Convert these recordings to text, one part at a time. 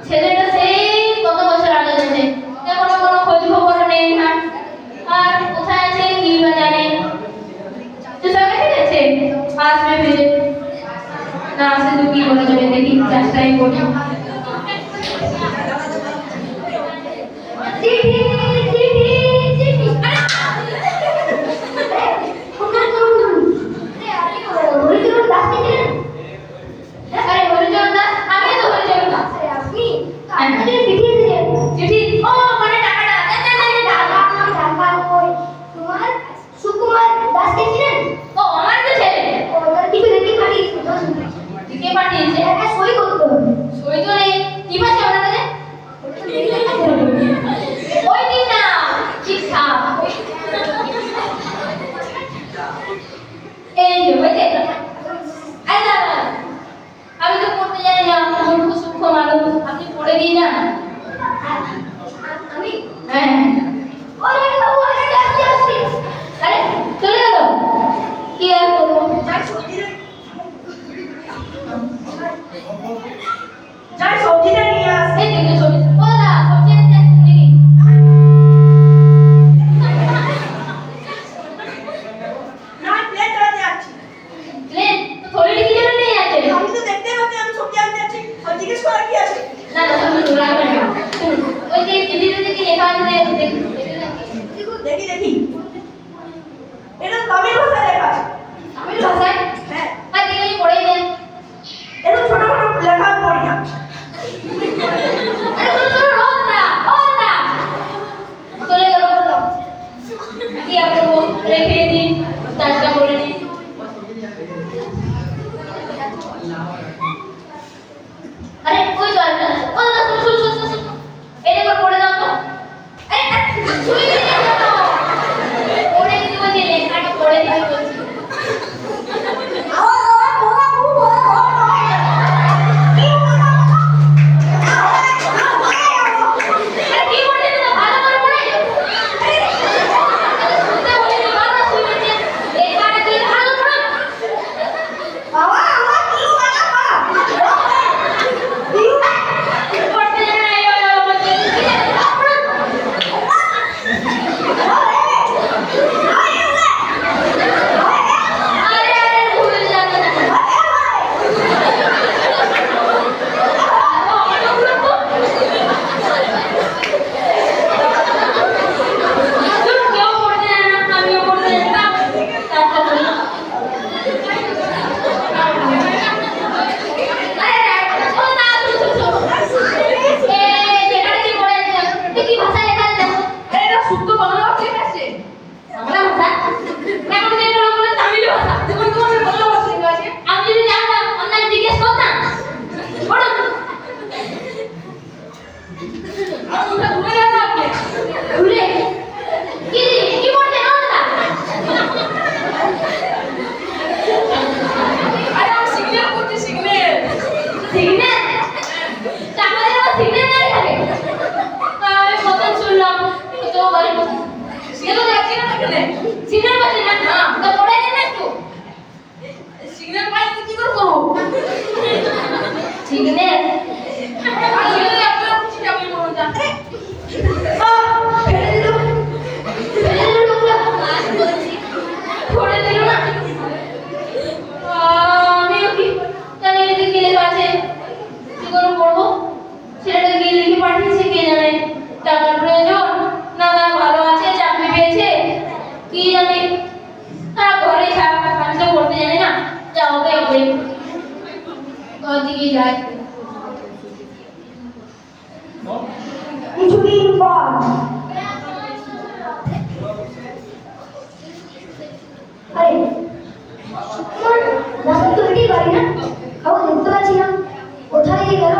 ছেলেটা সেই কত বছর আগে গেছে, এখনো কোনো খোঁজ খবর নেই। আর কোথায় আছে কি বা জানে। তো সবাই ঠিক আছে, আসবে ফিরে। না আসে তো কি বলা যাবে, দেখি চেষ্টাই করি। সিগন্যাল আয়। কিছুদিন পর আরে আমার রাস্তা তো এটাই বাড়ি না, কাউকে দেখতে পাচ্ছি না, কোথায় গেল?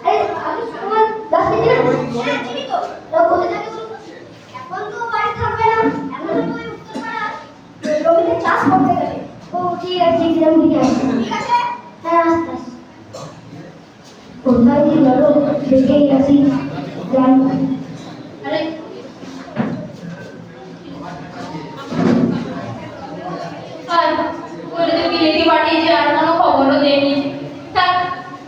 আরে আমি তোমার রাস্তা চিনি না? হ্যাঁ চিনি তো। কোথায় থাকে বলুন? এখন তো বাড়ি থাকবে না, এখন তো ওই উত্তরপাড়া জমিতে চাষ করতে গেছে। ও ঠিক আছে, গ্রাম দিকে আসবে। ঠিক আছে, হ্যাঁ আসতে আসতে। কোথায় গেল দেখেই আসি, যাই। আরে আর ওরে তো বিলেতি পাঠিয়েছে, আর কোনো খবরও দেয়নি। থাক,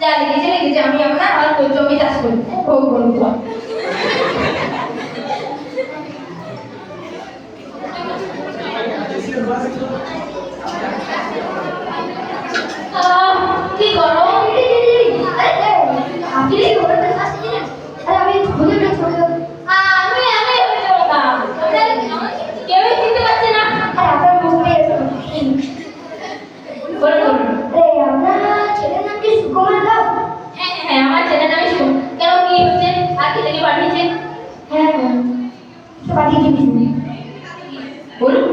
যা লেগেছে লেগেছে, আমি আমরা আর জমি চাষ করি। ও বলবো কি করো? আপনি ঘোড়াটা আসতে দিলেন? আরে আমি খুঁজে পেয়েছি ওকে। আমি হয়েছে ওটা। কেউই চিনতে পারছে না। আরে আপনার বুঝতে এসো। বলুন। আরে আপনার ছেলের নাম কি সুকুমার দাস? হ্যাঁ হ্যাঁ, আমার ছেলের নামই শুন। কেন কি হচ্ছে? আর কি থেকে পাঠিয়েছে? হ্যাঁ হ্যাঁ, তো পাঠিয়ে দিয়েছি। বলুন।